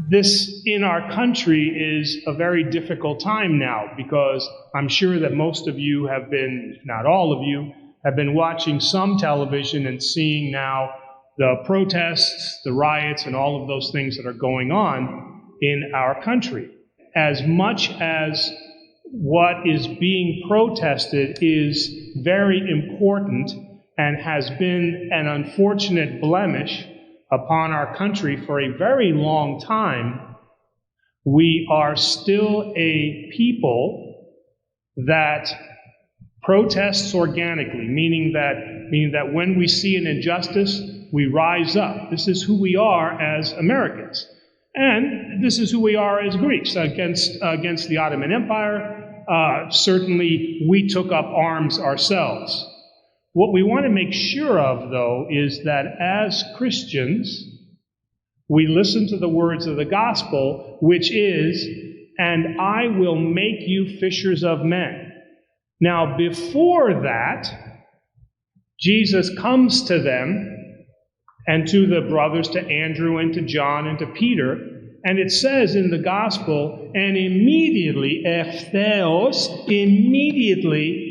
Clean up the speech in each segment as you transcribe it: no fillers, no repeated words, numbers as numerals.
this in our country is a very difficult time now, because I'm sure that most of you have been, if not all of you, have been watching some television and seeing now the protests, the riots, and all of those things that are going on in our country. As much as what is being protested is very important and has been an unfortunate blemish upon our country for a very long time, we are still a people that protests organically, meaning that when we see an injustice, we rise up. This is who we are as Americans. And this is who we are as Greeks against the Ottoman Empire. Certainly, we took up arms ourselves. What we want to make sure of, though, is that as Christians, we listen to the words of the gospel, which is, "And I will make you fishers of men." Now, before that, Jesus comes to them and to the brothers, to Andrew and to John and to Peter, and it says in the gospel, and immediately, ευθέως, immediately,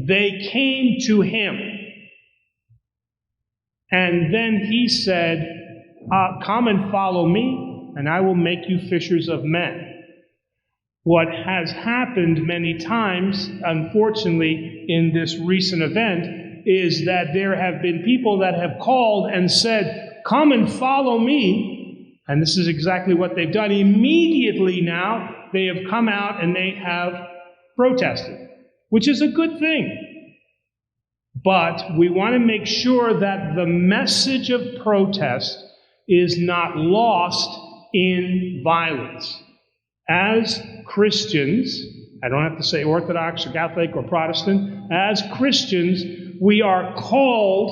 they came to him. And then he said, "Come and follow me, and I will make you fishers of men." What has happened many times, unfortunately, in this recent event, is that there have been people that have called and said, "Come and follow me." And this is exactly what they've done. Immediately now, they have come out and they have protested, which is a good thing. But we want to make sure that the message of protest is not lost in violence. As Christians, I don't have to say Orthodox or Catholic or Protestant, as Christians, we are called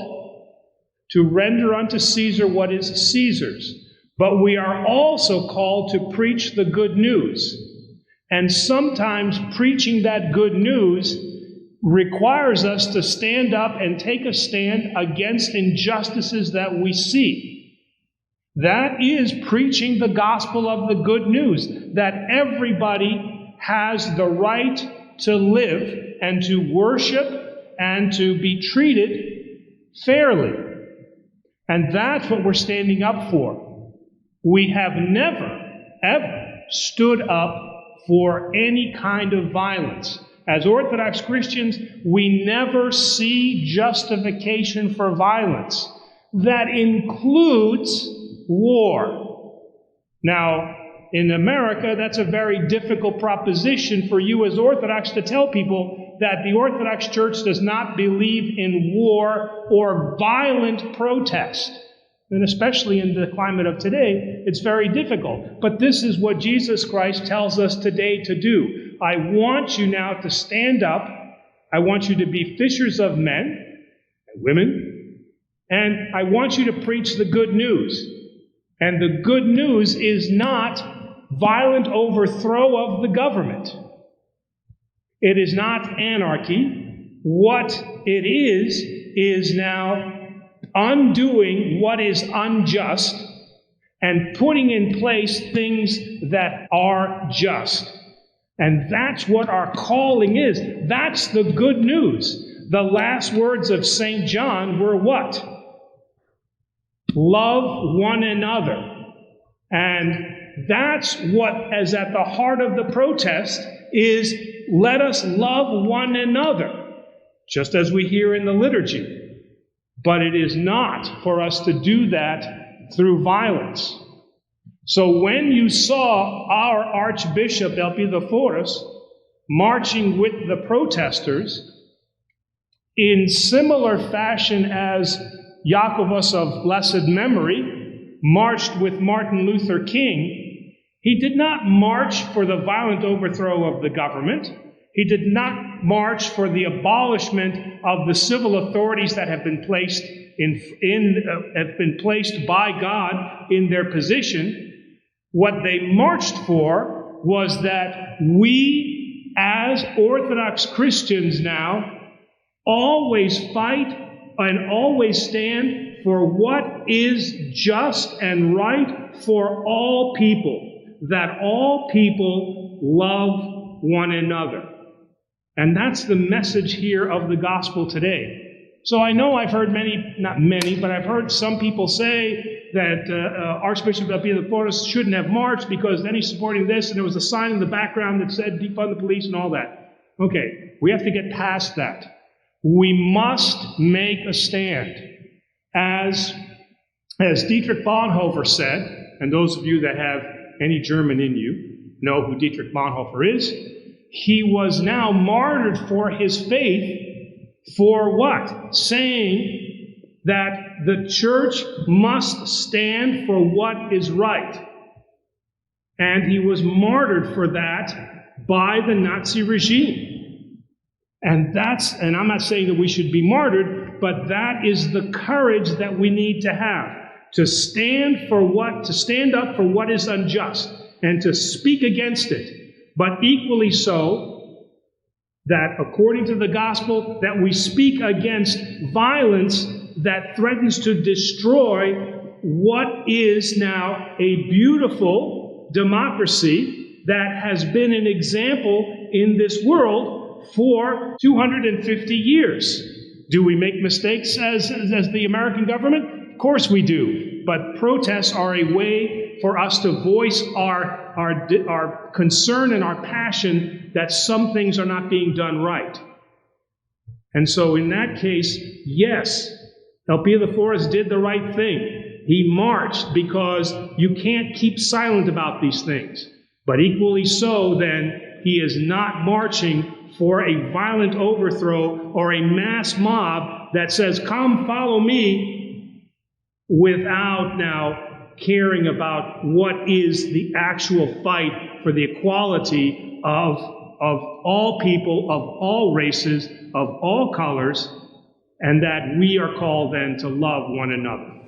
to render unto Caesar what is Caesar's. But we are also called to preach the good news. And sometimes preaching that good news requires us to stand up and take a stand against injustices that we see. That is preaching the gospel of the good news, that everybody has the right to live and to worship and to be treated fairly. And that's what we're standing up for. We have never, ever stood up for any kind of violence. As Orthodox Christians, we never see justification for violence. That includes war. Now, in America, that's a very difficult proposition for you as Orthodox to tell people that the Orthodox Church does not believe in war or violent protest. And especially in the climate of today, it's very difficult. But this is what Jesus Christ tells us today to do. I want you now to stand up. I want you to be fishers of men and women. And I want you to preach the good news. And the good news is not violent overthrow of the government. It is not anarchy. What it is now undoing what is unjust and putting in place things that are just. And that's what our calling is. That's the good news. The last words of St. John were what? Love one another. And that's what is at the heart of the protest is let us love one another, just as we hear in the liturgy. But it is not for us to do that through violence. So when you saw our Archbishop Elpidophoros marching with the protesters in similar fashion as Jacobus of blessed memory marched with Martin Luther King, he did not march for the violent overthrow of the government. He did not march for the abolishment of the civil authorities that have been placed by God in their position. What they marched for was that we, as Orthodox Christians now, always fight and always stand for what is just and right for all people. that all people love one another. And that's the message here of the gospel today. So I know I've heard not many, but I've heard some people say that Archbishop Alpia de Flores shouldn't have marched because then he's supporting this, and there was a sign in the background that said defund the police and all that. Okay, we have to get past that. We must make a stand. As Dietrich Bonhoeffer said, and those of you that have any German in you know who Dietrich Bonhoeffer is, he was now martyred for his faith. For what? Saying that the church must stand for what is right. And he was martyred for that by the Nazi regime. And I'm not saying that we should be martyred, but that is the courage that we need to have. To stand up for what is unjust and to speak against it. But equally so, that according to the gospel, that we speak against violence that threatens to destroy what is now a beautiful democracy that has been an example in this world for 250 years. Do we make mistakes as the American government? Of course we do. But protests are a way for us to voice our concern and our passion that some things are not being done right. And so in that case, yes, Alpia de Flores did the right thing. He marched because you can't keep silent about these things. But equally so, then, he is not marching for a violent overthrow or a mass mob that says, come follow me, without now caring about what is the actual fight for the equality of all people, of all races, of all colors, and that we are called then to love one another.